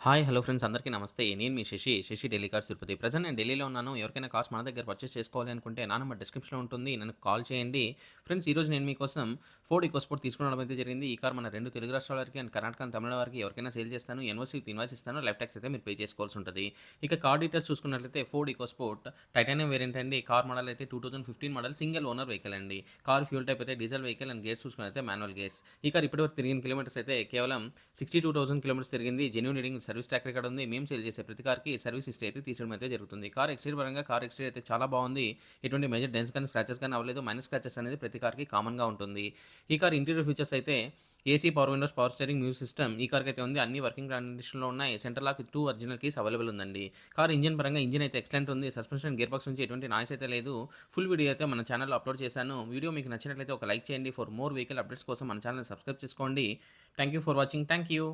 Hi! Hello friends అందరికీ నమస్తే. నేను మీ Shashi daily cars Tirupati. Present నేను ఢిల్లీలో ఉన్నాను. ఎవరికైనా కార్స్ మన దగ్గర పర్చేస్ చేసుకోవాలి అనుకుంటే నా నంబర్ డిస్క్రిప్షన్‌లో ఉంటుంది. నన్ను కాల్ చేయండి. ఫ్రెండ్స్ ఈరోజు నేను మీకోసం ఫోర్డ్ ఈకోస్పోర్ట్ తీసుకురావడం అయితే జరిగింది. ఈ కార్ మన 2 తెలుగు రాష్ట్రాల వారికి అండ్ కర్ణాటక అండ్ తమిళ వారికి ఎవరికైనా సేల్ చేస్తాను. ఎన్ఓసీ విత్ ఇన్వాయిస్ ఇస్తాను. లైఫ్ టాక్స్ అయితే మీరు పే చేసుకోవాల్సి ఉంటది. ఇక కార్ డీటెయిల్స్ చూసుకున్నట్లయితే ఫోర్డ్ ఈకోస్పోర్ట్ టైటానియం వేరియంట్ అండి. కార్ మోడల్ అయితే 2015 మోడల్ సింగిల్ ఓనర్ వెహికల్ అండి. కార్ ఫ్యూల్ టైప్ అయితే డీజిల్ వెహికల్ అండ్ గేర్స్ చూసుకున్నట్లయితే మాన్యువల్ గేర్స్. ఈ కార్ ఇప్పటివరకు తిరిగిన కిలోమీటర్స్ అయితే కేవలం 62,000 కిలోమీటర్స్ తిరిగింది. Genuine reading service track record ఉంది. మేము సేల్ చేసే ప్రతి కార్‌కి సర్వీస్ హిస్టరీ అయితే తీసేయడం అయితే జరుగుతుంది. కార్ ఎక్స్‌టీరియర్ పరంగా కార్ ఎక్స్‌టీరియర్ అయితే చాలా బాగుంది. ఎటువంటి మేజర్ డెన్స్ కానీ, స్క్రాచెస్ కానీ అవ్వలేదు. మైనర్ స్క్రాచెస్ అనేది ప్రతి కార్‌కి కామన్‌గా ఉంటుంది. ఈ కార్ ఇంటీరియర్ ఫీచర్స్ అయితే AC, power windows, power steering, music system ఈ కార్‌కి అయితే ఉంది. అన్ని వర్కింగ్ కండిషన్‌లో ఉన్నాయి. Central lock 2 original keys available ఉందండి. కార్ ఇంజిన్ పరంగా ఇంజిన్ అయితే ఎక్సలెంట్ ఉంది. సస్పెన్షన్, గేర్ బాక్స్ నుంచి ఎటువంటి నాయిస్ అయితే లేదు. ఫుల్ వీడియో అయితే మన ఛానెల్‌లో అప్లోడ్ చేశాను. వీడియో మీకు నచ్చినట్లయితే ఒక లైక్ చేయండి. ఫర్ మోర్ వెహికల్ అప్డేట్స్ కోసం మన ఛానెల్‌ని సబ్స్క్రైబ్ చేసుకోండి. Thank you for watching. Thank you.